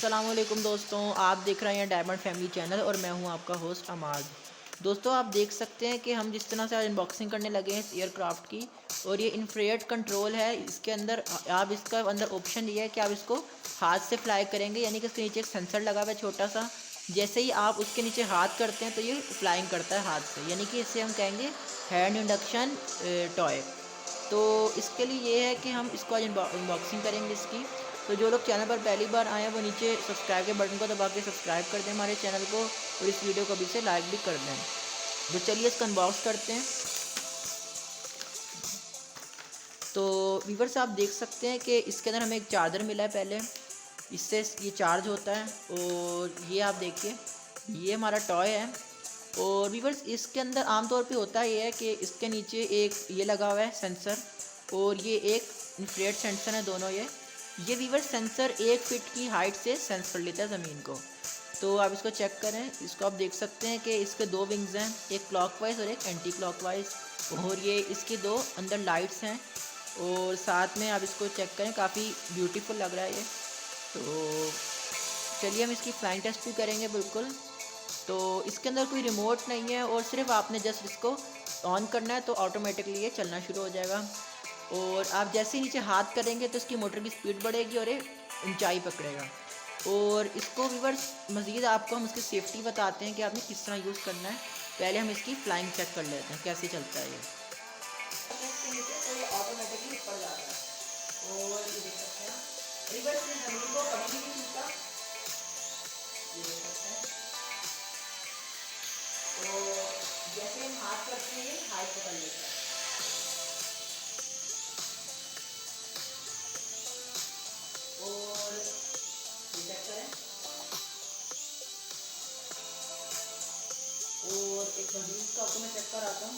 अस्सलाम वालेकुम दोस्तों, आप देख रहे हैं डायमंड फैमिली चैनल और मैं हूं आपका होस्ट अमाज। दोस्तों आप देख सकते हैं कि हम जिस तरह से आज अनबॉक्सिंग करने लगे हैं इस एयरक्राफ्ट की, और ये इंफ्रारेड कंट्रोल है। इसके अंदर आप इसका अंदर ऑप्शन ये है कि आप इसको हाथ से फ्लाई करेंगे, यानी कि इसके नीचे एक सेंसर लगा हुआ है छोटा सा। जैसे ही आप उसके नीचे हाथ करते हैं तो ये फ्लाइंग करता है हाथ से, यानी कि इसे हम कहेंगे हैंड इंडक्शन टॉय। तो इसके लिए ये है कि हम इसको आज अनबॉक्सिंग करेंगे इसकी। तो जो लोग चैनल पर पहली बार आए हैं वो नीचे सब्सक्राइब के बटन को दबा के सब्सक्राइब कर दें हमारे चैनल को, और इस वीडियो को भी से लाइक भी कर दें। तो चलिए इसको अनबॉक्स करते हैं। तो व्यूअर्स आप देख सकते हैं कि इसके अंदर हमें एक चार्जर मिला है पहले, इससे ये चार्ज होता है। और ये आप देखिए, ये हमारा टॉय है। और व्यूअर्स इसके अंदर आमतौर पे होता ये है कि इसके नीचे एक ये लगा हुआ है सेंसर, और ये एक इंफ्रारेड सेंसर है दोनों। ये व्यूअर्स सेंसर 1 फीट की हाइट से सेंस कर लेता है ज़मीन को। तो आप इसको चेक करें, इसको आप देख सकते हैं कि इसके 2 विंग्स हैं, एक क्लॉकवाइज और एक एंटी क्लॉकवाइज। और ये इसकी 2 अंदर लाइट्स हैं, और साथ में आप इसको चेक करें, काफ़ी ब्यूटीफुल लग रहा है ये। तो चलिए हम इसकी फ्लाइंग टेस्ट भी करेंगे बिल्कुल। तो इसके अंदर कोई रिमोट नहीं है, और सिर्फ आपने जस्ट इसको ऑन करना है तो ऑटोमेटिकली ये चलना शुरू हो जाएगा। और आप जैसे ही नीचे हाथ करेंगे तो इसकी मोटर की स्पीड बढ़ेगी और ये ऊंचाई पकड़ेगा। और इसको व्यूअर्स मज़ीद आपको हम इसकी सेफ्टी बताते हैं कि आपने किस तरह यूज़ करना है। पहले हम इसकी फ्लाइंग चेक कर लेते हैं कैसे चलता है ये। ऑटोमेटिकली ऊपर जाता है, और ये देख सकते हैं रिवर्स में ज़मीन को कभी भी नहीं छूता, ये देख सकते हैं। तो जैसे हम हाथ करते हैं ये हाथ पकड़ लेता है। और ये चेक करें, और एक मजीद का आपको मैं चेक कर आता हूँ।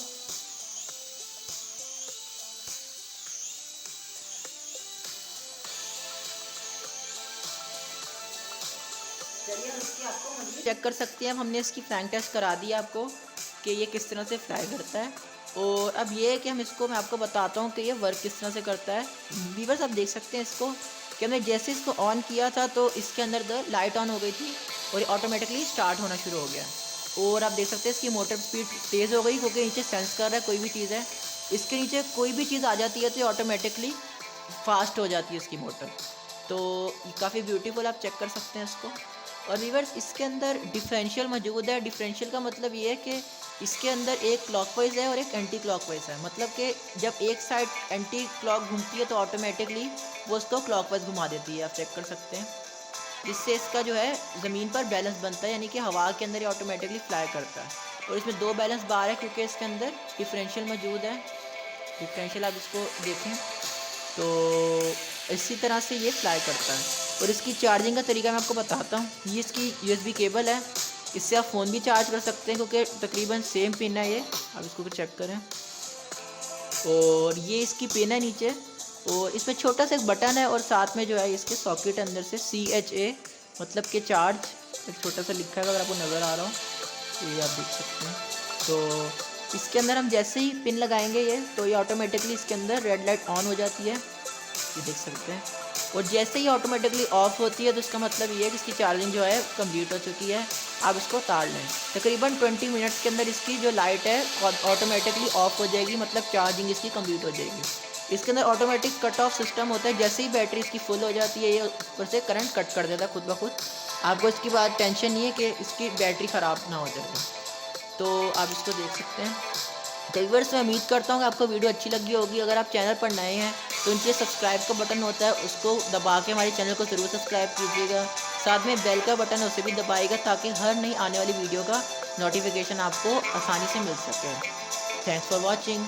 चलिए हम इसकी आपको मजीद चेक कर सकते हैं। हमने इसकी फ्लाइंग टेस्ट करा दी आपको कि ये किस तरह से फ्लाई करता है। और अब ये है कि हम इसको, मैं आपको बताता हूँ कि ये वर्क किस तरह से करता है। व्यूअर्स आप देख सकते हैं इसको कि हमने जैसे इसको ऑन किया था तो इसके अंदर लाइट ऑन हो गई थी और ये ऑटोमेटिकली स्टार्ट होना शुरू हो गया। और आप देख सकते हैं इसकी मोटर स्पीड तेज़ हो गई, क्योंकि नीचे सेंस कर रहा है कोई भी चीज़ है। इसके नीचे कोई भी चीज़ आ जाती है तो ये ऑटोमेटिकली फास्ट हो जाती है इसकी मोटर। तो ये काफ़ी ब्यूटीफुल, आप चेक कर सकते हैं इसको। और व्यूअर्स इसके अंदर डिफरेंशियल मौजूद है। डिफरेंशियल का मतलब ये है कि इसके अंदर एक क्लॉकवाइज है और एक एंटी क्लॉकवाइज है। मतलब कि जब एक साइड एंटी क्लॉक घूमती है तो ऑटोमेटिकली वो उसको क्लॉकवाइज घुमा देती है, आप चेक कर सकते हैं। इससे इसका जो है ज़मीन पर बैलेंस बनता है, यानी कि हवा के अंदर ये ऑटोमेटिकली फ्लाई करता है। और इसमें 2 बैलेंस बार है, क्योंकि इसके अंदर डिफरेंशियल मौजूद है। डिफरेंशियल आप इसको देखें तो इसी तरह से ये फ्लाई करता है। और इसकी चार्जिंग का तरीका मैं आपको बताता हूँ। ये इसकी USB केबल है, इससे आप फ़ोन भी चार्ज कर सकते हैं, क्योंकि तकरीबन सेम पिन है ये। आप इसको चेक करें, और ये इसकी पिन है नीचे, और इसमें छोटा सा एक बटन है, और साथ में जो है इसके सॉकेट अंदर से CHA मतलब कि चार्ज एक छोटा सा लिखा है, अगर आपको नज़र आ रहा हो तो ये आप देख सकते हैं। तो इसके अंदर हम जैसे ही पिन लगाएंगे ये, तो ये ऑटोमेटिकली इसके अंदर रेड लाइट ऑन हो जाती है, ये देख सकते हैं। और जैसे ही ऑटोमेटिकली ऑफ होती है तो इसका मतलब ये है कि इसकी चार्जिंग जो है कंप्लीट हो चुकी है। आप इसको तार लें, तकरीबन 20 मिनट्स के अंदर इसकी जो लाइट है ऑटोमेटिकली ऑफ हो जाएगी, मतलब चार्जिंग इसकी कंप्लीट हो जाएगी। इसके अंदर ऑटोमेटिक कट ऑफ सिस्टम होता है, जैसे ही बैटरी इसकी फुल हो जाती है ये ऊपर से करंट कट कर देता है खुद ब खुद। आपको इसकी बात टेंशन नहीं है कि इसकी बैटरी ख़राब ना हो जाए। तो आप इसको देख सकते हैं। तो व्यूअर्स मैं उम्मीद करता हूँ कि आपको वीडियो अच्छी लगी होगी। अगर आप चैनल पर नए हैं तो नीचे सब्सक्राइब का बटन होता है, उसको दबा के हमारे चैनल को ज़रूर सब्सक्राइब कीजिएगा। साथ में बेल का बटन है उसे भी दबाइएगा, ताकि हर नई आने वाली वीडियो का नोटिफिकेशन आपको आसानी से मिल सके। Thanks for watching.